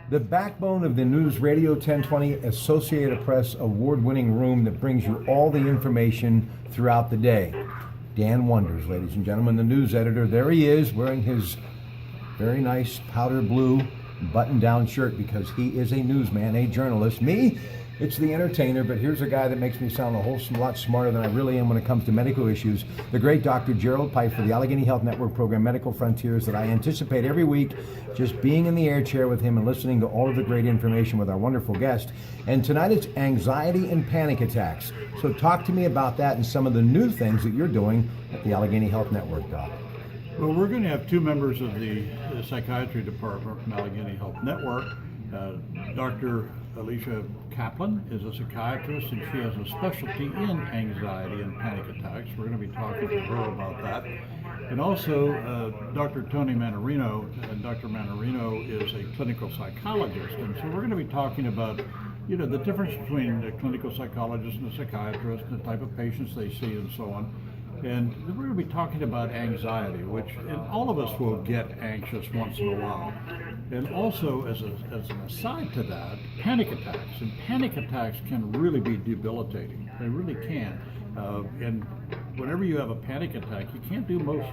The backbone of the News Radio 1020 Associated Press award-winning room that brings you all the information throughout the day. Dan Wonders, ladies and gentlemen, the news editor. There he is, wearing his very nice powder blue button-down shirt because he is a newsman, a journalist. Me, it's the entertainer, but here's a guy that makes me sound a whole lot smarter than I really am when it comes to medical issues. The great Dr. Gerald Pipe for the Allegheny Health Network program, Medical Frontiers, that I anticipate every week just being in the air chair with him and listening to all of the great information with our wonderful guest. And tonight it's anxiety and panic attacks. So talk to me about that and some of the new things that you're doing at the Allegheny Health Network, Doc. Well, we're going to have two members of the psychiatry department from Allegheny Health Network. Dr. Alicia Kaplan is a psychiatrist, and she has a specialty in anxiety and panic attacks. We're going to be talking to her about that. And also Dr. Tony Manarino. Dr. Manarino is a clinical psychologist, and so we're going to be talking about the difference between a clinical psychologist and a psychiatrist, and the type of patients they see and so on. And we're going to be talking about anxiety, which all of us will get anxious once in a while. And also, as an aside to that, panic attacks. And panic attacks can really be debilitating. They really can. And whenever you have a panic attack, you can't do most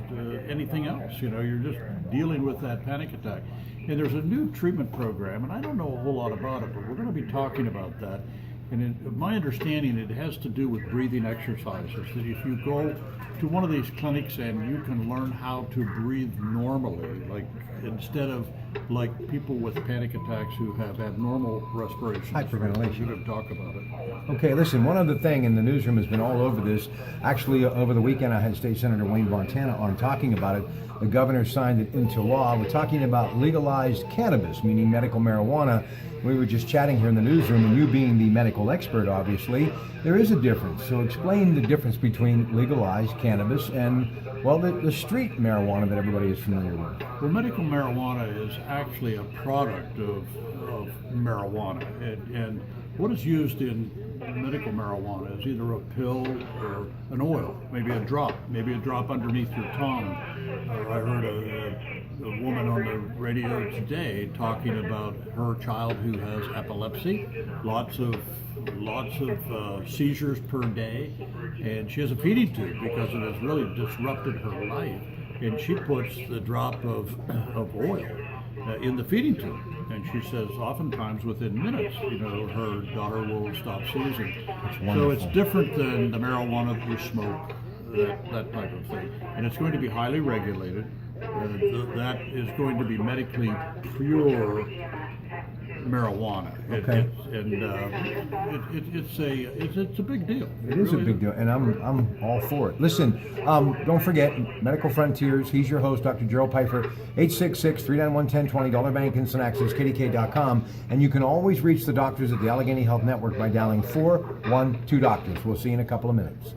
anything else. You're just dealing with that panic attack. And there's a new treatment program, and I don't know a whole lot about it, but we're going to be talking about that. And in my understanding, it has to do with breathing exercises, that if you go to one of these clinics and you can learn how to breathe normally, like instead of like people with panic attacks who have abnormal respiration. Hyperventilation. We're going to talk about it. Okay, listen, one other thing, and the newsroom has been all over this. Actually, over the weekend, I had State Senator Wayne Montana on talking about it. The governor signed it into law. We're talking about legalized cannabis, meaning medical marijuana. We were just chatting here in the newsroom, and you being the medical expert, obviously, there is a difference. So explain the difference between legalized cannabis and, well, the street marijuana that everybody is familiar with. Well, medical marijuana is actually a product of marijuana. And what is used in medical marijuana is either a pill or an oil, maybe a drop underneath your tongue. I heard a woman on the radio today talking about her child who has epilepsy, lots of seizures per day, and she has a feeding tube because it has really disrupted her life. And she puts the drop of oil in the feeding tube. And she says oftentimes within minutes, her daughter will stop seizing. So it's different than the marijuana that you smoke, that type of thing. And it's going to be highly regulated. That is going to be medically pure marijuana. Okay. It's a big deal. It is a big deal, and I'm all for it. Listen, don't forget, Medical Frontiers, he's your host, Dr. Gerald Piper, 866-391-1020, Dollar Bank Instant Access, KDK.com, and you can always reach the doctors at the Allegheny Health Network by dialing 412 Doctors. We'll see you in a couple of minutes.